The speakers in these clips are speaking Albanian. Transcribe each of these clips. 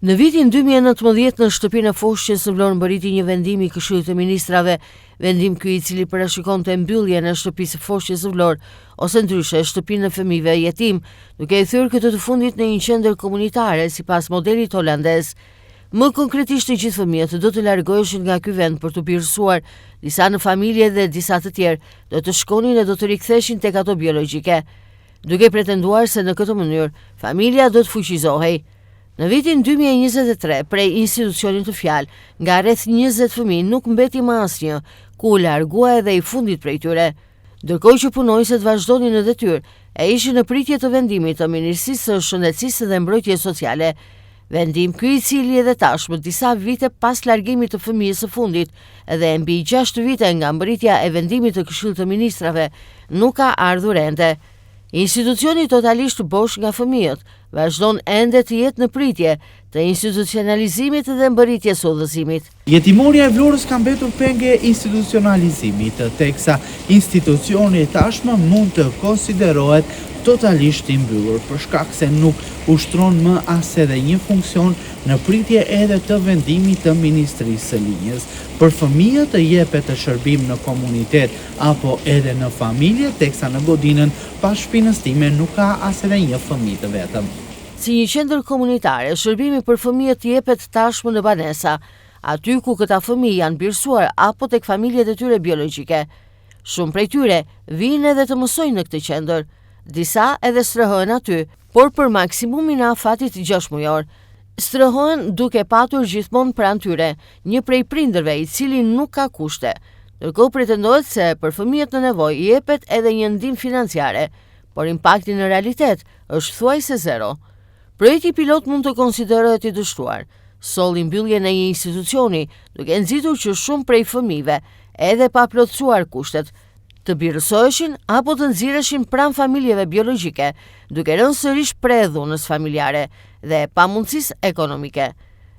Në vitin 2019 në shtëpinë e Foshqes në Vlorë mbërriti një vendim i Këshillit të Ministrave, vendim ky i cili parashikonte mbylljen e shtëpisë së Foshqes në Vlorë ose ndryshe shtëpinë e fëmijëve jetim, duke i thyrë këtë të fundit në një qendër komunitare sipas modelit holandez. Më konkretisht të gjithë fëmijët do të largoheshin nga ky vend për të birësuar, disa në familje dhe disa të tjerë do të shkonin e do të riktheshin tek ato biologjike, duke pretenduar se në këtë mënyrë familja do të fuqizohej. Në vitin 2023, prej institucionit të fjalë, nga rreth 20 fëmijë nuk mbeti më asnjë, ku u largua edhe i fundit prej tyre. Ndërkohë që punonjësit vazhdonin në detyrë e ishin në pritje të vendimit të Ministrisë së Shëndetësisë dhe Mbrojtjes Sociale. Vendim ky i cili edhe tashmë disa vite pas largimit të fëmijës së fundit edhe mbi 6 vite nga mbërritja e vendimit të Këshillit të Ministrave nuk ka ardhur ende. Institucioni totalisht bosh nga fëmijët vazhdon ende të jetë në pritje të institucionalizimit dhe mbërritjes së udhëzimit. Jetimorja e Vlorës ka mbetur penge institucionalizimit, teksa institucioni tashmë mund të konsiderohet totalisht i mbyllur për shkak se nuk ushtron më as edhe një funksion në pritje edhe të vendimit të Ministrisë së Linjës. Për fëmijët të jepet të shërbim në komunitet apo edhe në familje, teksa në godinën pa shpinëstime nuk ka as edhe një fëmijë të vetëm. Si një qendër komunitare, shërbimi për fëmijët jepet tashmë në banesa, aty ku këta fëmijë janë birësuar apo tek familjet e tyre biologjike. Shumë prej tyre vinë edhe të mësojnë në këtë qendër. Disa edhe strehojnë aty, por për maksimumin e afatit 6 mujor. Strehojnë duke patur gjithmonë pranë tyre një prej prindërve i cili nuk ka kushte. Ndërkohë pretendohet se për fëmijët në nevojë jepet edhe një ndihmë financiare, por impakti në realitet është thuajse zero. Projekti pilot mund të konsiderohet i dështuar, solli mbylljen e një institucioni, duke nxitur që shumë prej fëmijëve, edhe pa plotësuar kushtet, të birësoheshin apo të nxirreshin pranë familjeve biologjike, duke rënë sërish pre dhunës familjare dhe pamundësisë ekonomike.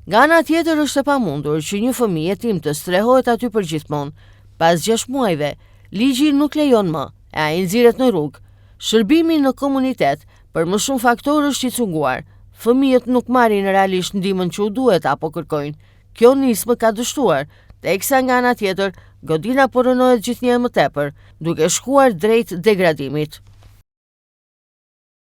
Nga ana tjetër është e pamundur që një fëmijë jetim të strehohet aty për gjithmonë. Pas 6 muajve, ligji nuk lejon më, e ai nxirret në rrugë. Shërbimi në komunitet për më shumë faktorë është i cunguar. Fëmijët nuk marrin realisht ndihmën që u duhet apo kërkojnë. Kjo nismë ka dështuar, teksa nga ana tjetër godina po rënohet gjithnjë më tepër, duke shkuar drejt degradimit.